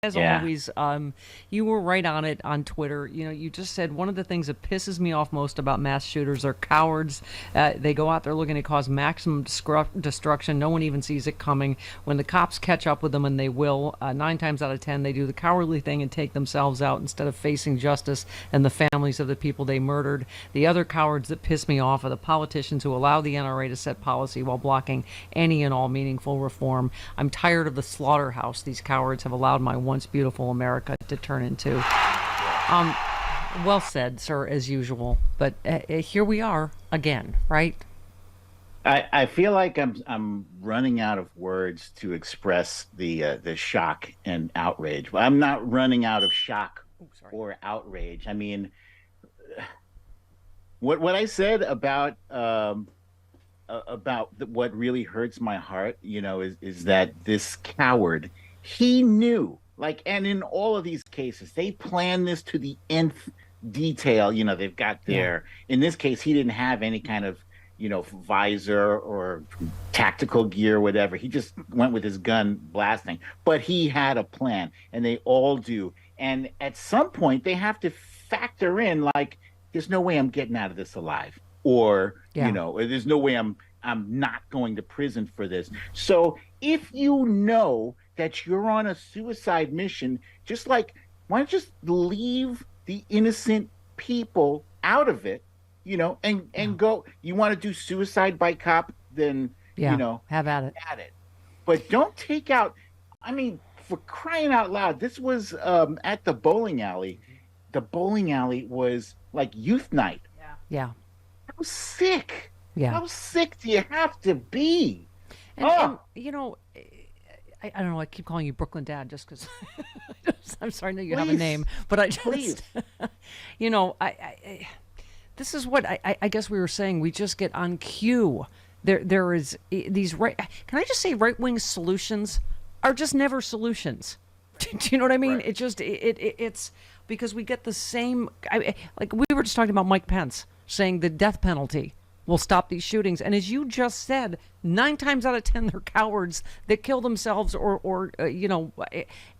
As Yeah. always, you were right on it on Twitter. You know, you just said one of the things that pisses me off most about mass shooters are cowards. They go out there looking to cause maximum destruction. No one even sees it coming. When the cops catch up with them, and they will, 9 times out of 10, they do the cowardly thing and take themselves out instead of facing justice and the families of the people they murdered. The other cowards that piss me off are the politicians who allow the NRA to set policy while blocking any and all meaningful reform. I'm tired of the slaughterhouse these cowards have allowed my once beautiful America to turn into. Um, well said, sir, as usual. But here we are again, right? I feel like I'm running out of words to express the shock and outrage. Well, I'm not running out of shock Oh, sorry. or outrage. I mean, what I said about what really hurts my heart, is that this coward, he knew, like, and in all of these cases, they planned this to the nth detail. They've got Yeah. in this case, he didn't have any kind of, visor or tactical gear, whatever. He just went with his gun blasting, but he had a plan, and they all do. And at some point, they have to factor in, like, there's no way I'm getting out of this alive, or Yeah. there's no way I'm not going to prison for this. So if you know that you're on a suicide mission, just like, why don't you just leave the innocent people out of it, and Yeah. go. You want to do suicide by cop, then Yeah. Have at it. at it. But don't take out. I mean, for crying out loud, this was at the bowling alley. The bowling alley was like youth night. Yeah. How sick? Yeah. How sick do you have to be? And Oh, I don't know. I keep calling you Brooklyn Dad just because I'm sorry. I know you have a please, name, but I please. just, this is what I guess we were saying. We just get on cue. There is these right. Can I just say right wing solutions are just never solutions. Do you know what I mean? Right. It just it's because we get the same. Like we were just talking about Mike Pence saying the death penalty will stop these shootings, and as you just said, 9 times out of 10 they're cowards that kill themselves or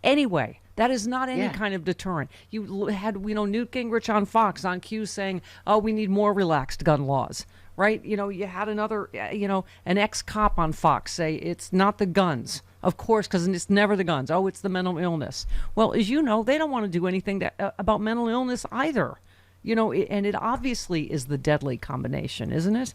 anyway. That is not any Yeah. kind of deterrent. You had Newt Gingrich on Fox on cue saying, "Oh, we need more relaxed gun laws." Right? You had another, an ex-cop on Fox say it's not the guns, of course, because it's never the guns. Oh, it's the mental illness. Well, as you know, they don't want to do anything about mental illness either. And it obviously is the deadly combination, isn't it?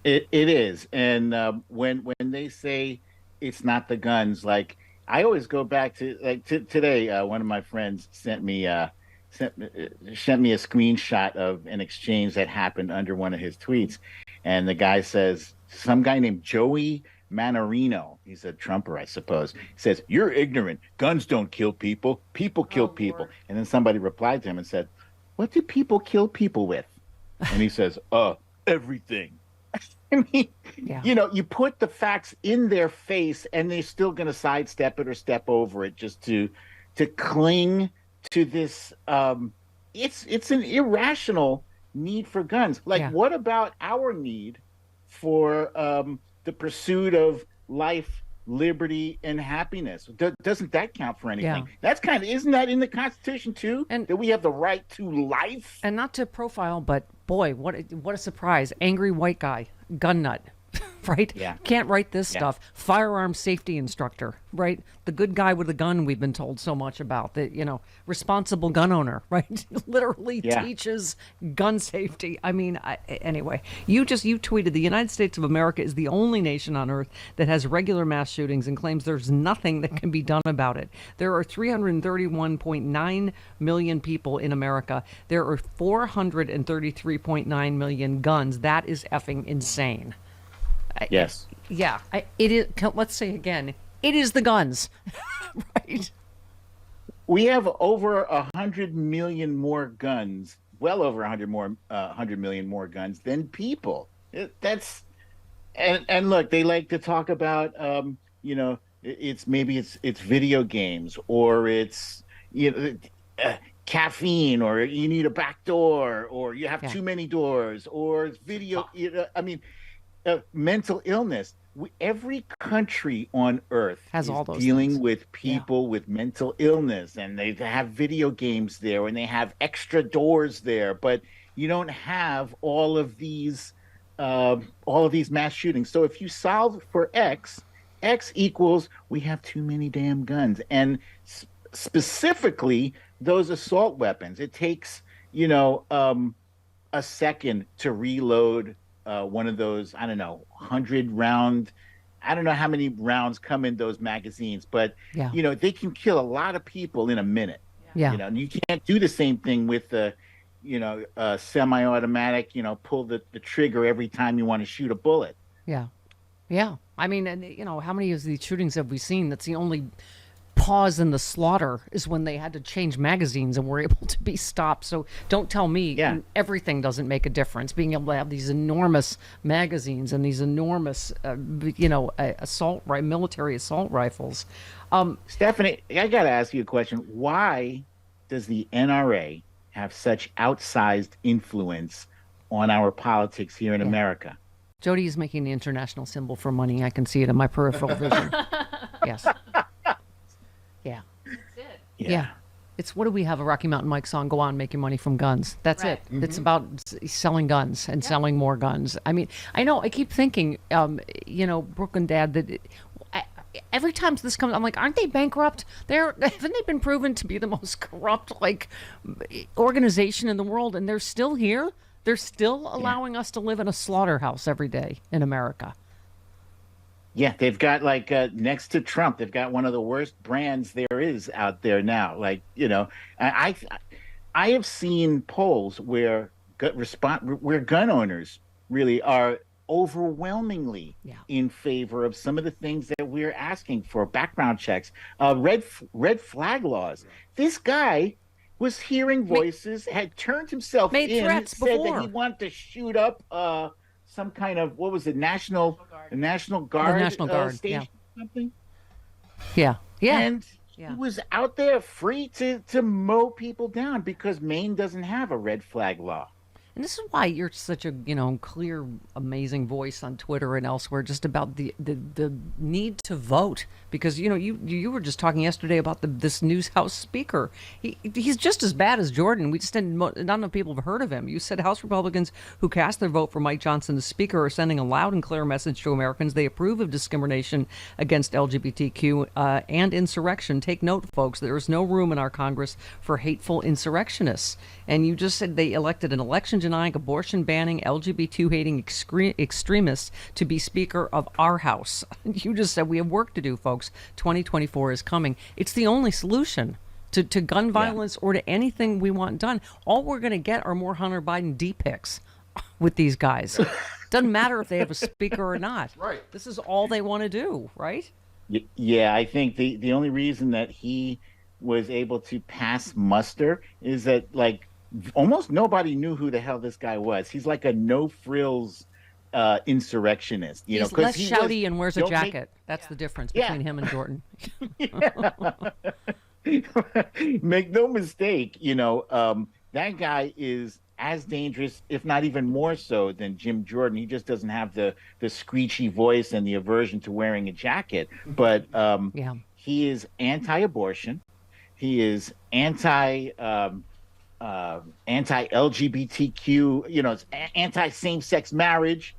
It is, and when they say it's not the guns, like, I always go back to, like, today. One of my friends sent me a screenshot of an exchange that happened under one of his tweets, and the guy says, some guy named Joey Manorino, he's a Trumper, I suppose, says, "You're ignorant. Guns don't kill people. People kill Oh people." Lord. And then somebody replied to him and said, "What do people kill people with?" And he says, everything." I mean, Yeah. you put the facts in their face, and they're still going to sidestep it or step over it just to cling to this. It's an irrational need for guns. Like, Yeah. what about our need for the pursuit of life, liberty, and happiness? Doesn't that count for Yeah. anything? That's kind of, isn't that in the Constitution too? And That we have the right to life? and not to profile, but boy, what a surprise! Angry white guy, gun nut, right? Yeah. Can't write this Yeah. stuff. Firearm safety instructor, right? The good guy with a gun we've been told so much about. That responsible gun owner, right? Literally Yeah. teaches gun safety. I mean, anyway, you tweeted the United States of America is the only nation on earth that has regular mass shootings and claims there's nothing that can be done about it. There are 331.9 million people in America. There are 433.9 million guns. That is effing insane. Yes. Yeah, it is. Let's say again, it is the guns, right? We have over 100 million more guns, well over 100 million more guns than people. That's and look, they like to talk about, it's video games, or it's you know caffeine, or you need a back door, or you have Yeah. too many doors, or it's video. I mean, mental illness. Every country on earth Has is all those dealing things. with Yeah. people with mental illness, and they have video games there, and they have extra doors there. But you don't have all of these mass shootings. So if you solve for X, X equals we have too many damn guns, and specifically those assault weapons. It takes you know a second to reload one of those, I don't know, 100 round. I don't know how many rounds come in those magazines, but Yeah. they can kill a lot of people in a minute. Yeah. And you can't do the same thing with semi-automatic. Pull the trigger every time you want to shoot a bullet. Yeah. Yeah. I mean, and how many of these shootings have we seen? That's the only pause in the slaughter is when they had to change magazines and were able to be stopped. So don't tell me Yeah, everything doesn't make a difference. Being able to have these enormous magazines and these enormous, military assault rifles. Stephanie, I got to ask you a question. Why does the NRA have such outsized influence on our politics here in Yeah. America? Jody is making the international symbol for money. I can see it in my peripheral vision. Yes. Yeah. Yeah. It's what do we have a Rocky Mountain Mike song? Go on, make your money from guns. That's Right. it. It's about selling guns and selling more guns. I mean, I know. I keep thinking, Brooklyn Dad, that every time this comes, I'm like, aren't they bankrupt? Haven't they been proven to be the most corrupt organization in the world, and they're still here? They're still allowing us to live in a slaughterhouse every day in America. Yeah, they've got next to Trump, they've got one of the worst brands there is out there now. I have seen polls where gun owners really are overwhelmingly Yeah. in favor of some of the things that we're asking for: background checks, red flag laws. This guy was hearing voices, had turned himself Made in, threats said before. that he wanted to shoot up some kind of, what was it, National The Guard National Guard. station Yeah. or something. Yeah. Yeah. And Yeah. he was out there free to mow people down because Maine doesn't have a red flag law. And this is why you're such a clear, amazing voice on Twitter and elsewhere, just about the need to vote. Because you were just talking yesterday about this news House Speaker. He's just as bad as Jordan. We just didn't. Not enough people have heard of him. You said House Republicans who cast their vote for Mike Johnson as Speaker are sending a loud and clear message to Americans. They approve of discrimination against LGBTQ and insurrection. Take note, folks. There is no room in our Congress for hateful insurrectionists. And you just said they elected an election denying, abortion banning, LGBT hating extremists to be Speaker of our House. You just said we have work to do, folks. 2024 is coming. It's the only solution to gun violence or to anything we want done. All we're going to get are more Hunter Biden D-pics with these guys. Doesn't matter if they have a speaker or not. Right. This is all they want to do, right? Yeah, I think the only reason that he was able to pass muster is that almost nobody knew who the hell this guy was. He's like a no frills insurrectionist, He's because less shouty and wears a don't make- jacket. That's the difference Yeah. between him and Jordan. Make no mistake, that guy is as dangerous, if not even more so, than Jim Jordan. He just doesn't have the screechy voice and the aversion to wearing a jacket. But Yeah. he is anti-abortion. He is anti-LGBTQ. It's anti same-sex marriage.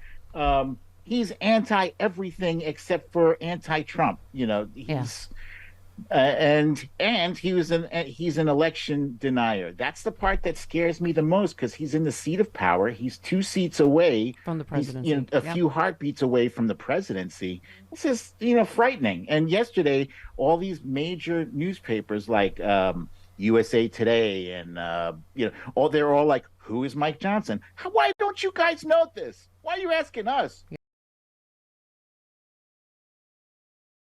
He's anti everything except for anti-Trump. He's and he's an election denier. That's the part that scares me the most, because he's in the seat of power. He's 2 seats away From the He's, presidency. a Yep. few heartbeats away from the presidency. This is frightening. And yesterday, all these major newspapers like USA Today and they're all like, "Who is Mike Johnson? Why don't you guys know this? Why are you asking us?"